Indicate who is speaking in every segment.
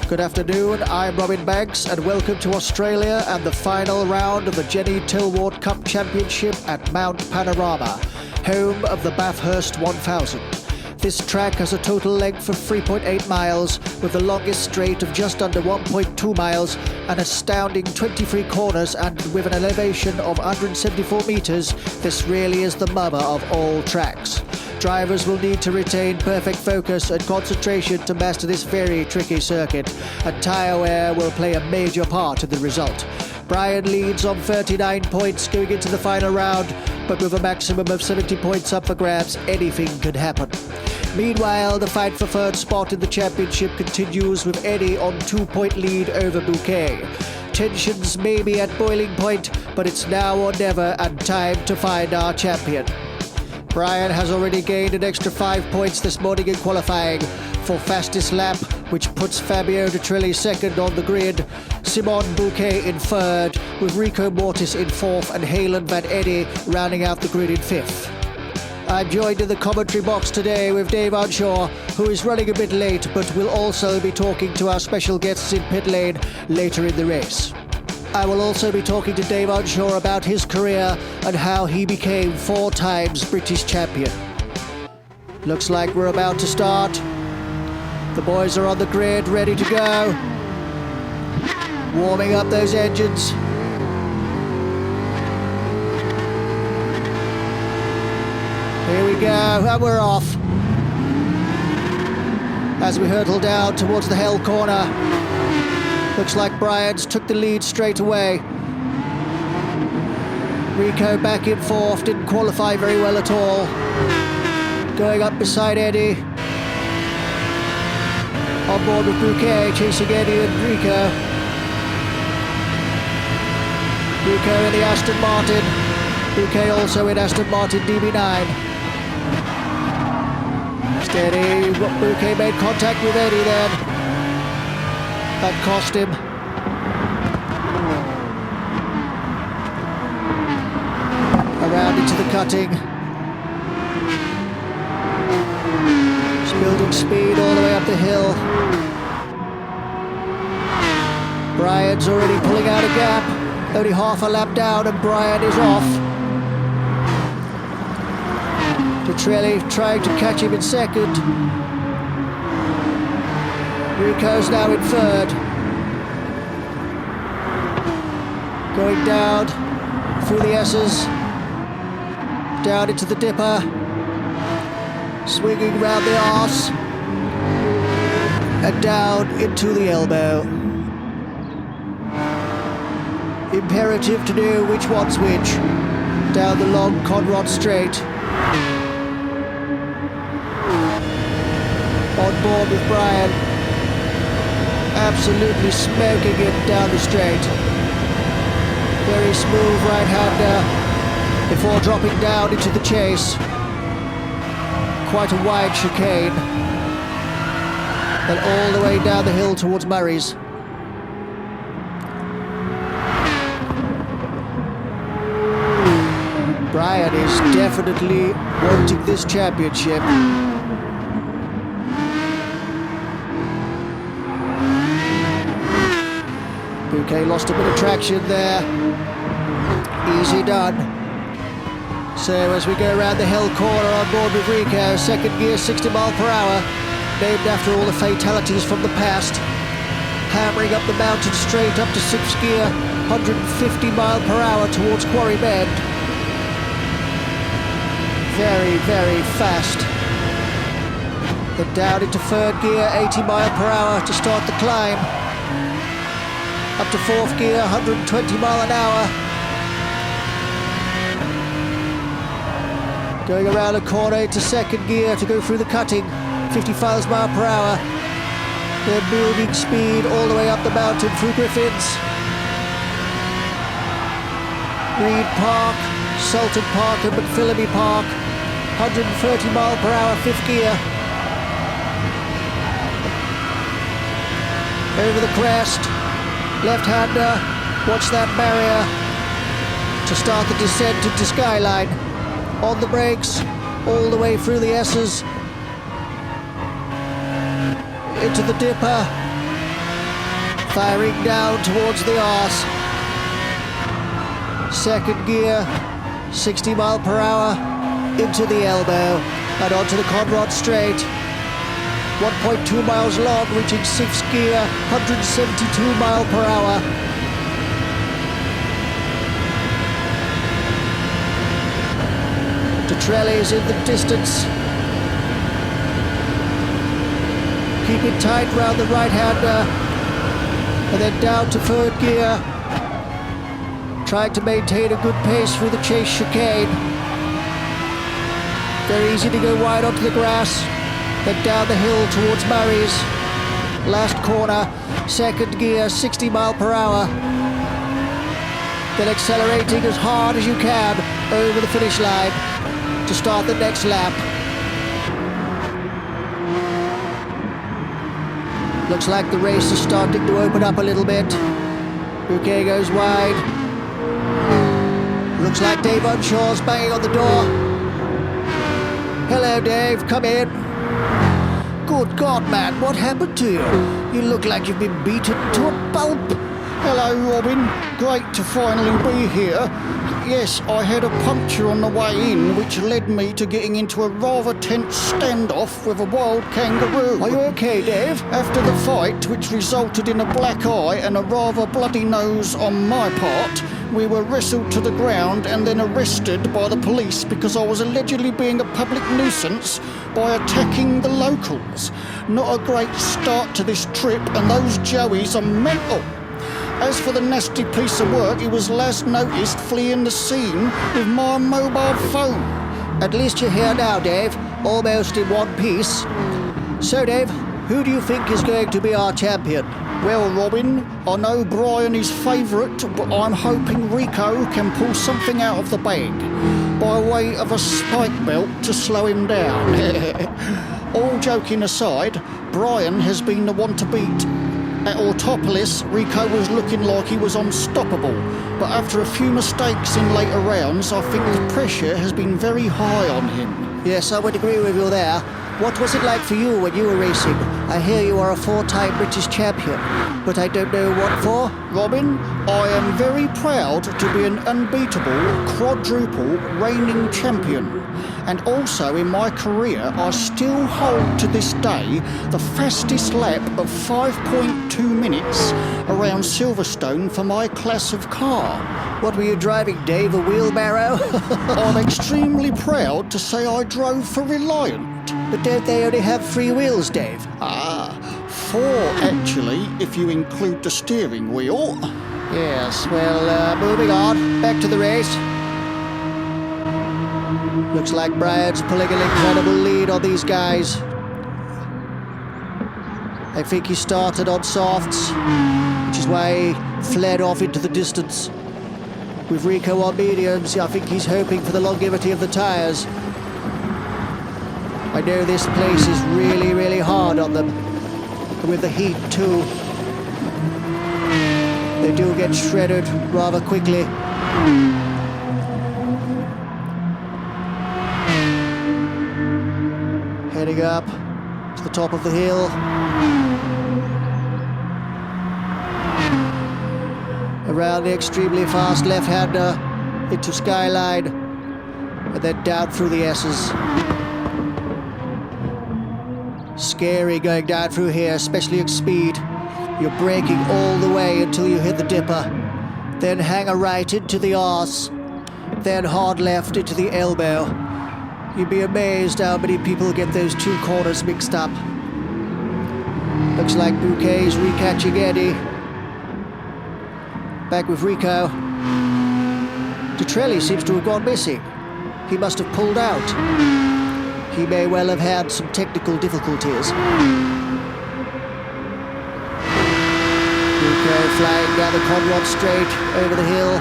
Speaker 1: Good afternoon, I'm Robin Banks and welcome to Australia and the final round of the Jenny Tilwart Cup Championship at Mount Panorama, home of the Bathurst 1000. This track has a total length of 3.8 miles with the longest straight of just under 1.2 miles, an astounding 23 corners, and with an elevation of 174 metres, this really is the mother of all tracks. Drivers will need to retain perfect focus and concentration to master this very tricky circuit, and tyre wear will play a major part in the result. Brian leads on 39 points going into the final round, but with a maximum of 70 points up for grabs, anything could happen. Meanwhile, the fight for third spot in the championship continues with Eddie on 2-point lead over Bouquet. Tensions may be at boiling point, but it's now or never and time to find our champion. Brian has already gained an extra 5 points this morning in qualifying for fastest lap, which puts Fabio De Trilli second on the grid, Simon Bouquet in third, with Rico Mortis in fourth and Halen Van Eddy rounding out the grid in fifth. I'm joined in the commentary box today with Dave Unshaw, who is running a bit late but will also be talking to our special guests in pit lane later in the race. I will also be talking to Dave Unshaw about his career and how he became 4 times British champion. Looks like we're about to start. The boys are on the grid, ready to go. Warming up those engines. Here we go, and we're off. As we hurtle down towards the Hell Corner, looks like Brian's took the lead straight away. Rico back in fourth, didn't qualify very well at all. Going up beside Eddie. On board with Bouquet, chasing Eddie and Rico. Rico in the Aston Martin. Bouquet also in Aston Martin DB9. Steady, Bouquet made contact with Eddie then. That cost him. Around into the cutting. He's building speed all the way up the hill. Brian's already pulling out a gap. Only half a lap down and Brian is off. De Trilli trying to catch him in second. Rico's now in third. Going down through the S's. Down into the dipper. Swinging round the arse. And down into the elbow. Imperative to know which one's which. Down the long Conrod straight. On board with Brian. Absolutely smoking it down the straight. Very smooth right-hander before dropping down into the chase. Quite a wide chicane. Then all the way down the hill towards Murray's. Brian is definitely wanting this championship. Bouquet lost a bit of traction there. Easy done. So as we go around the hill corner on board with Rico, second gear 60 mile per hour, named after all the fatalities from the past. Hammering up the mountain straight up to 6th gear, 150 mile per hour towards Quarry Bend. Very, very fast. Then down into 3rd gear, 80 mile per hour to start the climb. Up to 4th gear, 120 mile an hour. Going around a corner into 2nd gear to go through the cutting, 55 mile per hour. Then building speed all the way up the mountain through Griffins. Reed Park, Sultan Park and McPhillamy Park, 130 mile per hour, 5th gear. Over the crest. Left-hander, watch that barrier to start the descent into Skyline. On the brakes, all the way through the S's. Into the dipper, Firing down towards the arse. Second gear, 60 mile per hour, into the elbow and onto the Conrod straight. 1.2 miles long, reaching 6th gear, 172 mile per hour. Trellis in the distance. Keep it tight round the right-hander. And then down to third gear. Trying to maintain a good pace through the chase chicane. Very easy to go wide onto the grass. Then down the hill towards Murray's. Last corner, second gear, 60 mile per hour. Then accelerating as hard as you can over the finish line to start the next lap. Looks like the race is starting to open up a little bit. Bouquet goes wide. Looks like Dave Unshaw's banging on the door. Hello, Dave, come in. Good God, man, what happened to you? You look like you've been beaten to a pulp.
Speaker 2: Hello, Robin. Great to finally be here. Yes, I had a puncture on the way in, which led me to getting into a rather tense standoff with a wild kangaroo.
Speaker 1: Are you okay, Dave?
Speaker 2: After the fight, which resulted in a black eye and a rather bloody nose on my part, we were wrestled to the ground and then arrested by the police because I was allegedly being a public nuisance by attacking the locals. Not a great start to this trip, and those Joeys are mental. As for the nasty piece of work, he was last noticed fleeing the scene with my mobile phone.
Speaker 1: At least you're here now, Dave, almost in one piece. So, Dave, who do you think is going to be our champion?
Speaker 2: Well, Robin, I know Brian is favourite, but I'm hoping Rico can pull something out of the bag by way of a spike belt to slow him down. All joking aside, Brian has been the one to beat. At Autopolis, Rico was looking like he was unstoppable, but after a few mistakes in later rounds, I think the pressure has been very high on him.
Speaker 1: Yes, I would agree with you there. What was it like for you when you were racing? I hear you are a 4-time British champion, but I don't know what for.
Speaker 2: Robin, I am very proud to be an unbeatable, quadruple reigning champion. And also in my career, I still hold to this day the fastest lap of 5.2 minutes around Silverstone for my class of car.
Speaker 1: What were you driving, Dave, a wheelbarrow?
Speaker 2: I'm extremely proud to say I drove for Reliant.
Speaker 1: But don't they only have 3 wheels, Dave?
Speaker 2: 4 actually, if you include the steering wheel.
Speaker 1: Yes, well, moving on, back to the race. Looks like Brian's pulling an incredible lead on these guys. I think he started on softs, which is why he fled off into the distance. With Rico on mediums, I think he's hoping for the longevity of the tyres. I know this place is really, really hard on them. With the heat too. They do get shredded rather quickly. Heading up to the top of the hill. Around the extremely fast left-hander into Skyline, and then down through the S's. Scary going down through here, especially at speed. You're braking all the way until you hit the dipper, then hang a right into the arse, then hard left into the elbow. You'd be amazed how many people get those 2 corners mixed up. Looks like Bouquet's recatching Eddie. Back with Rico. Detrelli seems to have gone missing. He must have pulled out. He may well have had some technical difficulties. Rico flying down the Conrod straight over the hill.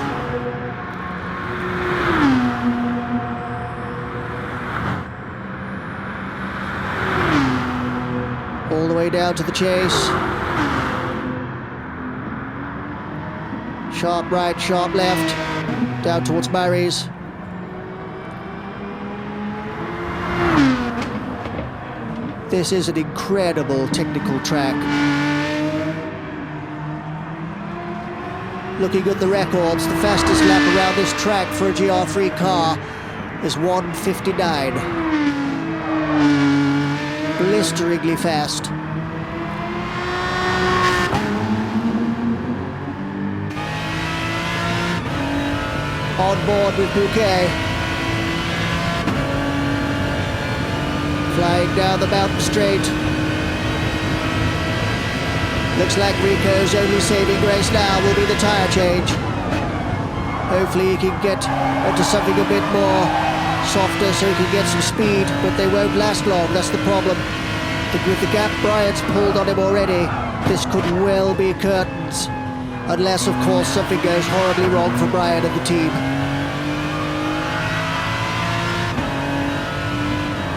Speaker 1: All the way down to the chase. Sharp right, sharp left, down towards Murray's. This is an incredible technical track. Looking at the records, the fastest lap around this track for a GR3 car is 1:59. Blisteringly fast. On board with Bouquet. Flying down the mountain straight. Looks like Rico's only saving grace now will be the tyre change. Hopefully he can get onto something a bit more softer so he can get some speed, but they won't last long, that's the problem. With the gap Bryant's pulled on him already, this could well be curtains. Unless, of course, something goes horribly wrong for Bryant and the team.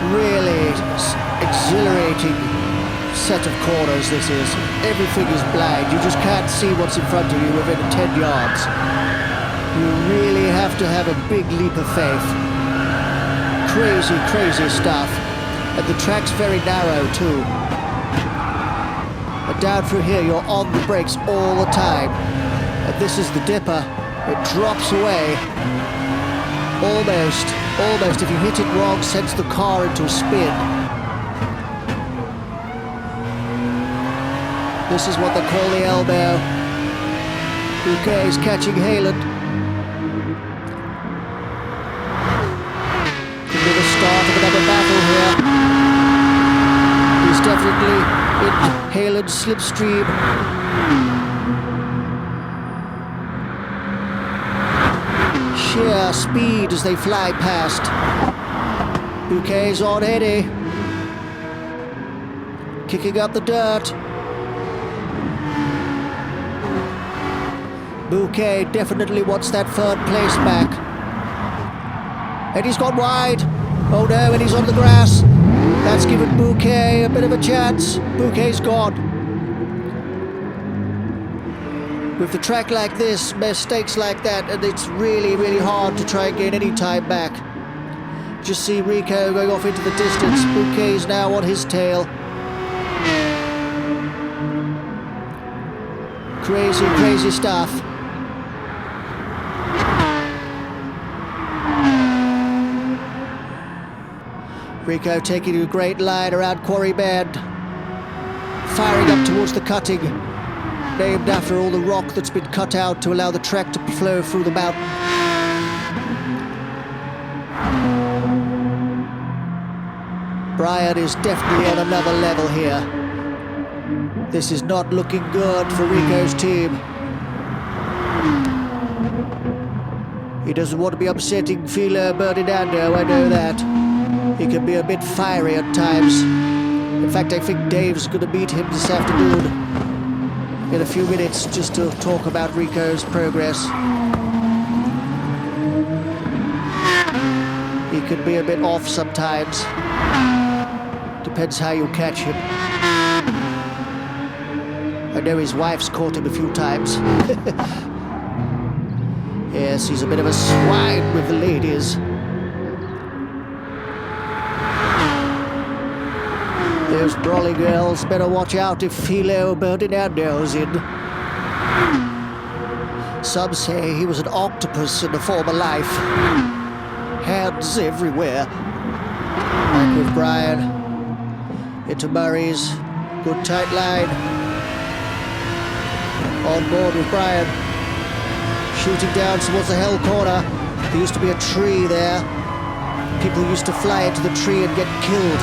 Speaker 1: Really exhilarating set of corners this is. Everything is blind. You just can't see what's in front of you within 10 yards. You really have to have a big leap of faith. Crazy, crazy stuff. And the track's very narrow too. And down through here you're on the brakes all the time. And this is the dipper. It drops away. Almost. If you hit it wrong, sends the car into a spin. This is what they call the elbow. Bouquet is catching Haaland. Could be the start of another battle here. He's definitely in Haaland's slipstream. Sheer speed as they fly past. Bouquet's on Eddie. Kicking up the dirt. Bouquet definitely wants that third place back. And he's gone wide. Oh no, and he's on the grass. That's given Bouquet a bit of a chance. Bouquet's gone. With the track like this, mistakes like that, and it's really, really hard to try and gain any time back. Just see Rico going off into the distance. Bouquet's now on his tail. Crazy, crazy stuff. Rico taking a great line around Quarry Bend. Firing up towards the cutting. Named after all the rock that's been cut out to allow the track to flow through the mountain. Bryant is definitely on another level here. This is not looking good for Rico's team. He doesn't want to be upsetting Philo Berdinando, I know that. He can be a bit fiery at times. In fact, I think Dave's going to meet him this afternoon in a few minutes just to talk about Rico's progress. He could be a bit off sometimes. Depends how you catch him. I know his wife's caught him a few times. Yes, he's a bit of a swine with the ladies. Those brawly girls better watch out if Philo Berdinando's in. Some say he was an octopus in a former life. Hands everywhere. Back with Brian. Into Murray's. Good tight line. On board with Brian. Shooting down towards the Hell Corner. There used to be a tree there. People used to fly into the tree and get killed.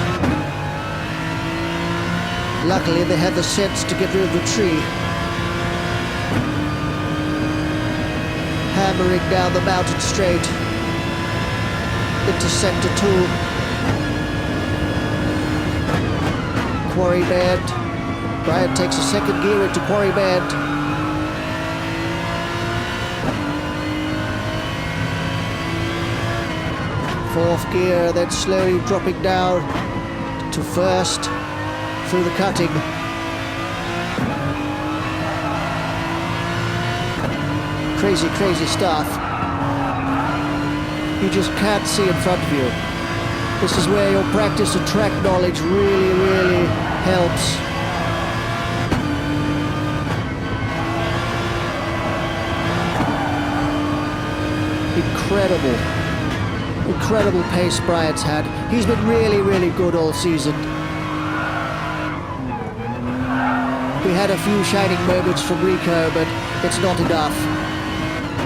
Speaker 1: Luckily, they had the sense to get rid of the tree. Hammering down the mountain straight. Into Sector 2. Quarry Bend. Brian takes a second gear into Quarry Bend. Fourth gear, then slowly dropping down to first. Through the cutting. Crazy, crazy stuff. You just can't see in front of you. This is where your practice and track knowledge really, really helps. Incredible pace Bryant's had. He's been really, really good all season. We had a few shining moments from Rico, but it's not enough.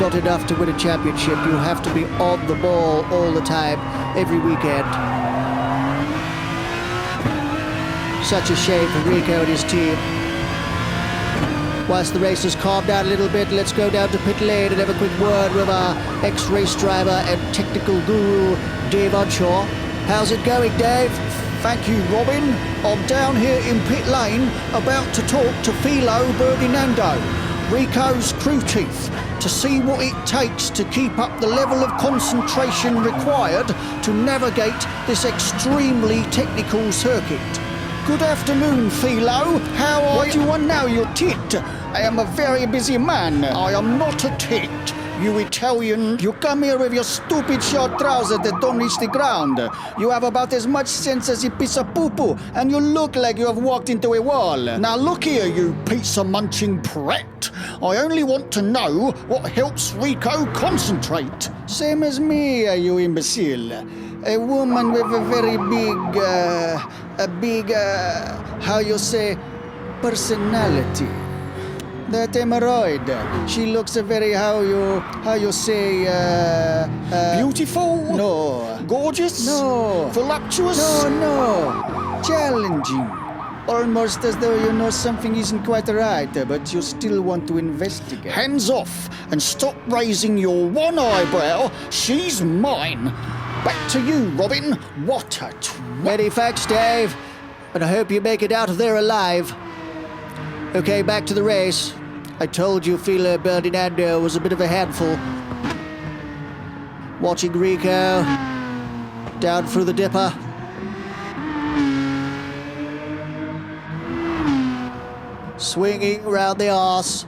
Speaker 1: Not enough to win a championship. You have to be on the ball all the time, every weekend. Such a shame for Rico and his team. Whilst the race has calmed down a little bit, let's go down to pit lane and have a quick word with our ex-race driver and technical guru, Dave Unshaw. How's it going, Dave?
Speaker 2: Thank you, Robin. I'm down here in pit lane about to talk to Philo Ferdinando, Rico's crew chief, to see what it takes to keep up the level of concentration required to navigate this extremely technical circuit. Good afternoon, Philo. How are you? What do you want now, you tit? I am a very busy man. I am not a tit. You Italian, you come here with your stupid short trousers that don't reach the ground. You have about as much sense as a piece of poo-poo, and you look like you have walked into a wall. Now look here, you pizza-munching prat. I only want to know what helps Rico concentrate. Same as me, you imbecile. A woman with a very big, how you say, personality. That hemorrhoid. She looks a very, how you say, beautiful? No. Gorgeous? No. Voluptuous? No. Challenging. Almost as though you know something isn't quite right, but you still want to investigate. Hands off and stop raising your one eyebrow. She's mine. Back to you, Robin. What a
Speaker 1: Many thanks, Dave. And I hope you make it out of there alive. Okay, back to the race. I told you Philo Ferdinando was a bit of a handful. Watching Rico down through the dipper. Swinging round the arse.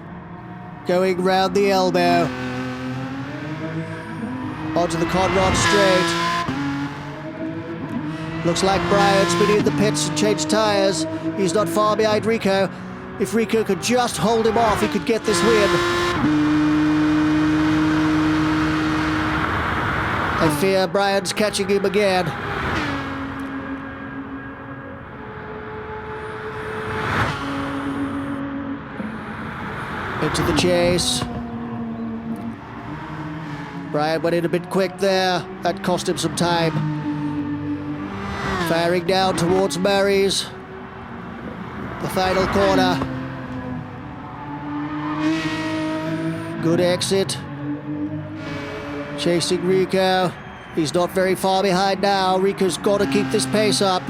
Speaker 1: Going round the elbow. Onto the Conrod straight. Looks like Bryant's been in the pits and changed tyres. He's not far behind Rico. If Rico could just hold him off, he could get this win. I fear Bryant's catching him again. Into the chase. Bryant went in a bit quick there. That cost him some time. Firing down towards Murray's. The final corner. Good exit. Chasing Rico. He's not very far behind now. Rico's got to keep this pace up.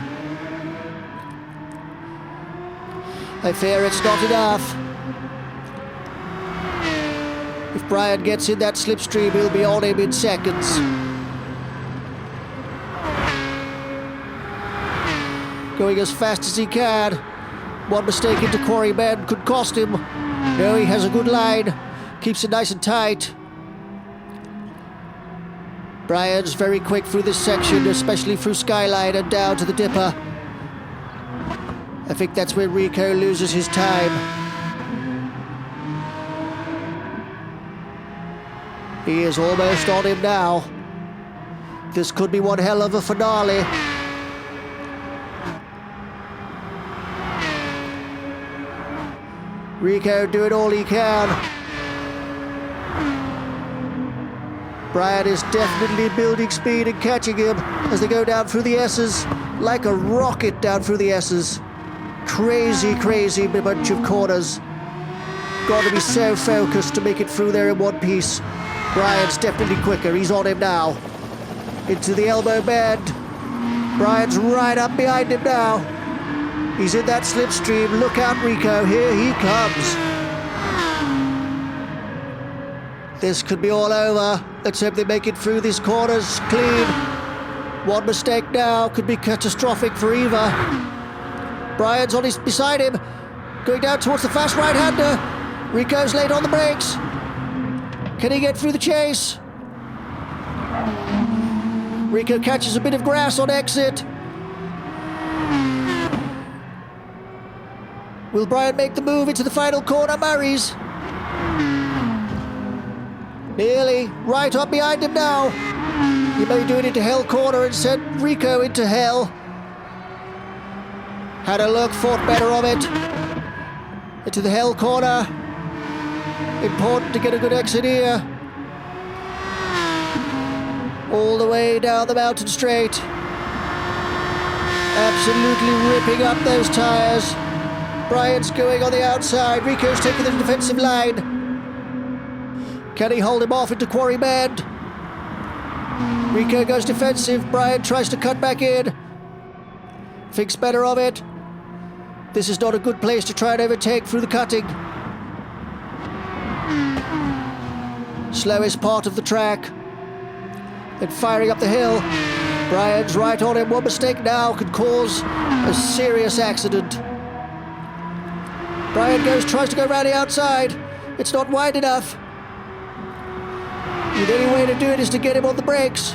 Speaker 1: I fear it's not enough. If Bryant gets in that slipstream, he'll be on him in seconds. Going as fast as he can. One mistake into Quarry Bend could cost him. No, he has a good line. Keeps it nice and tight. Bryant's very quick through this section, especially through Skyline and down to the dipper. I think that's where Rico loses his time. He is almost on him now. This could be one hell of a finale. Rico doing all he can. Bryant is definitely building speed and catching him as they go down through the S's. Like a rocket down through the S's. Crazy, crazy bunch of corners. Got to be so focused to make it through there in one piece. Bryant's definitely quicker. He's on him now. Into the elbow bend. Bryant's right up behind him now. He's in that slipstream. Look out, Rico. Here he comes. This could be all over. Let's hope they make it through these corners clean. One mistake now could be catastrophic for Eva. Bryant's on beside him. Going down towards the fast right-hander. Rico's late on the brakes. Can he get through the chase? Rico catches a bit of grass on exit. Will Bryant make the move into the final corner? Murray's. Nearly. Right up behind him now. He may do it into hell corner and send Rico into hell. Had a look, thought better of it. Into the hell corner. Important to get a good exit here. All the way down the mountain straight. Absolutely ripping up those tyres. Brian's going on the outside. Rico's taking the defensive line. Can he hold him off into Quarry Bend? Rico goes defensive. Brian tries to cut back in. Thinks better of it. This is not a good place to try and overtake through the cutting. Slowest part of the track. Then firing up the hill. Brian's right on him. One mistake now could cause a serious accident. Brian tries to go around the outside. It's not wide enough. The only way to do it is to get him on the brakes.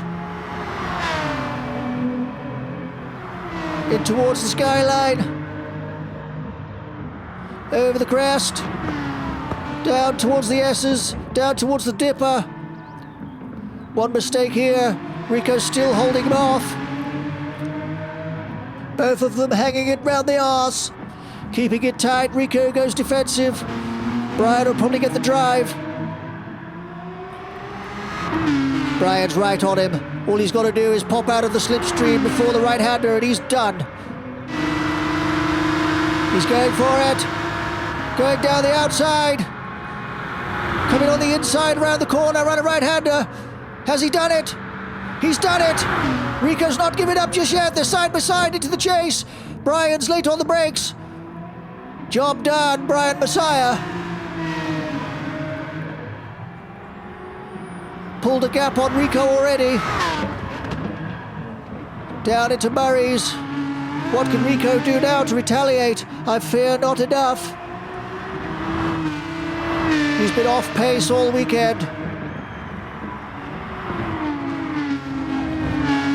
Speaker 1: In towards the skyline. Over the crest. Down towards the S's. Down towards the dipper. One mistake here. Rico's still holding him off. Both of them hanging it round the arse. Keeping it tight. Rico goes defensive. Brian will probably get the drive. Brian's right on him. All he's got to do is pop out of the slipstream before the right-hander and he's done. He's going for it. Going down the outside. Coming on the inside around the corner, around a right-hander. Has he done it? He's done it. Rico's not giving up just yet. They're side by side into the chase. Brian's late on the brakes. Job done, Brian Messiah. Pulled a gap on Rico already. Down into Murray's. What can Rico do now to retaliate? I fear not enough. He's been off pace all weekend.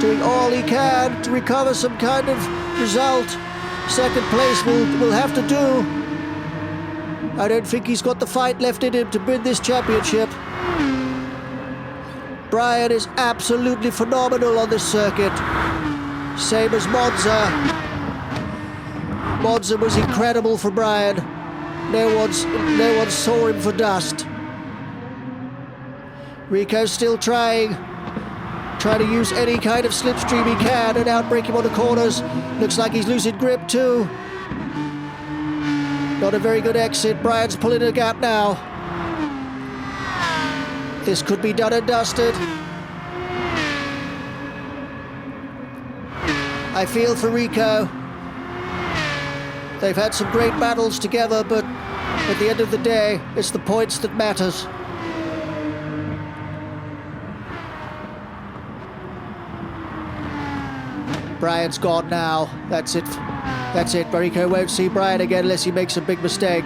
Speaker 1: Doing all he can to recover some kind of result. Second place will have to do. I don't think he's got the fight left in him to win this championship. Brian is absolutely phenomenal on this circuit. Same as Monza. Monza was incredible for Brian. No one saw him for dust. Rico's still trying to use any kind of slipstream he can and outbrake him on the corners. Looks like he's losing grip too. Not a very good exit. Brian's pulling a gap now. This could be done and dusted. I feel for Rico. They've had some great battles together, but at the end of the day, it's the points that matters. Brian's gone now. That's it. That's it. Rico won't see Brian again unless he makes a big mistake.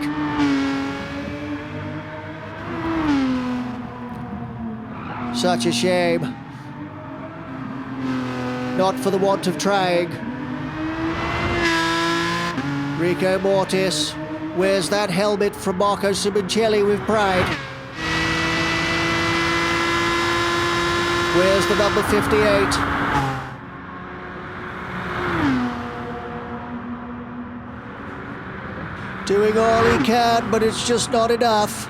Speaker 1: Such a shame. Not for the want of trying. Rico Mortis wears that helmet from Marco Simoncelli with pride. Wears the number 58. Doing all he can, but it's just not enough.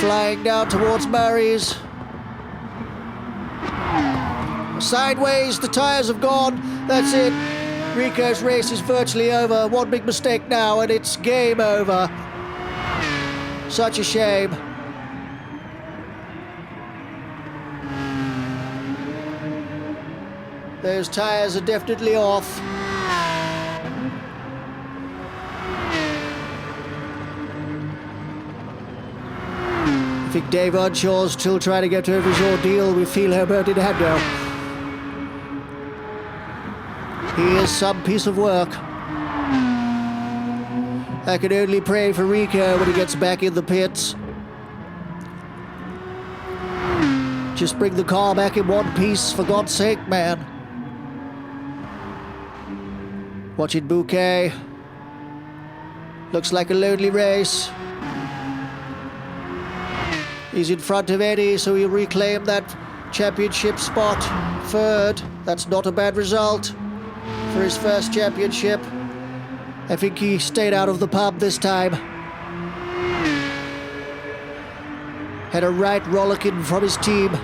Speaker 1: Flying down towards Murray's. Sideways, the tyres have gone. That's it. Rico's race is virtually over. One big mistake now, and it's game over. Such a shame. Those tyres are definitely off. I think Dave Unshaw's still trying to get over his ordeal with Phil Herbert in Hando. He is some piece of work. I can only pray for Rico when he gets back in the pits. Just bring the car back in one piece, for God's sake, man. Watching Bouquet. Looks like a lonely race. He's in front of Eddie, so he'll reclaim that championship spot. Third. That's not a bad result for his first championship. I think he stayed out of the pub this time. Had a right rollicking from his team.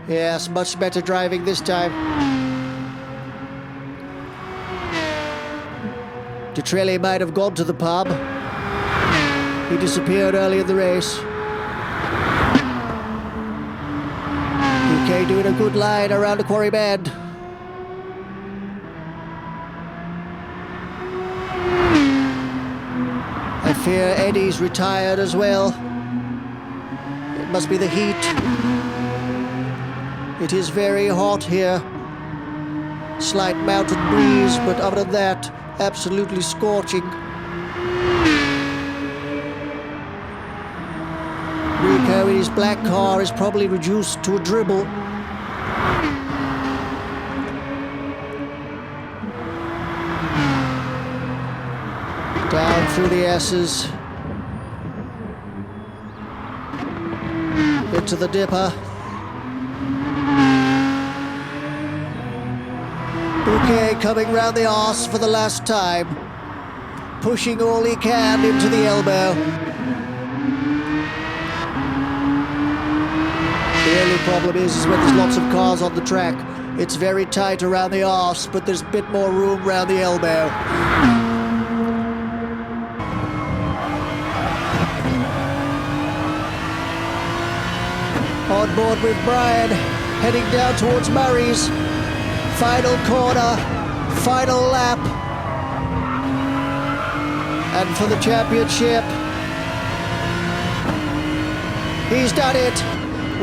Speaker 1: Yes, much better driving this time. Detrelli might have gone to the pub. He disappeared early in the race. UK doing a good line around the quarry bend. I fear Eddie's retired as well. It must be the heat. It is very hot here. Slight mountain breeze, but other than that, absolutely scorching. Rico in his black car is probably reduced to a dribble. Down through the S's. Into the dipper. Bouquet coming round the arse for the last time. Pushing all he can into the elbow. The only problem is when there's lots of cars on the track. It's very tight around the arse, but there's a bit more room around the elbow. On board with Brian, heading down towards Murray's. Final corner, final lap. And for the championship, he's done it.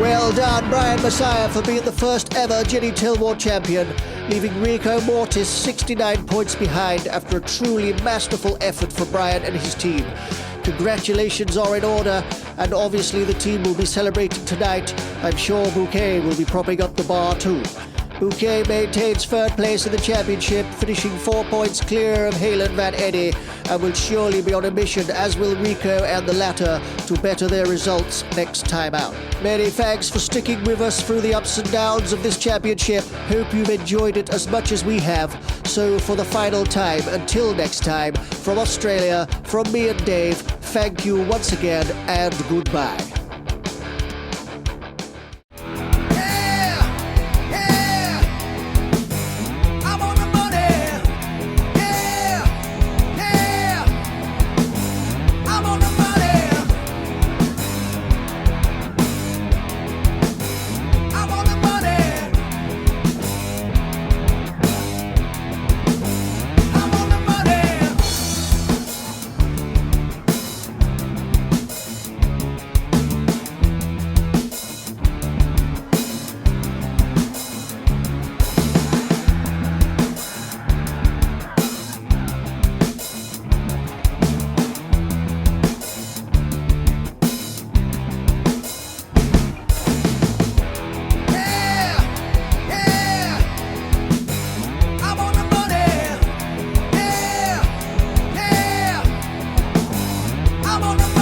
Speaker 1: Well done, Brian Messiah, for being the first ever Jenny Tilwart champion, leaving Rico Mortis 69 points behind after a truly masterful effort for Brian and his team. Congratulations are in order, and obviously the team will be celebrating tonight. I'm sure Bouquet will be propping up the bar too. Bouquet maintains third place in the championship, finishing 4 points clear of Halen Van Eddy, and will surely be on a mission, as will Rico and the latter, to better their results next time out. Many thanks for sticking with us through the ups and downs of this championship. Hope you've enjoyed it as much as we have. So for the final time, until next time, from Australia, from me and Dave, thank you once again and goodbye.
Speaker 3: I'm on the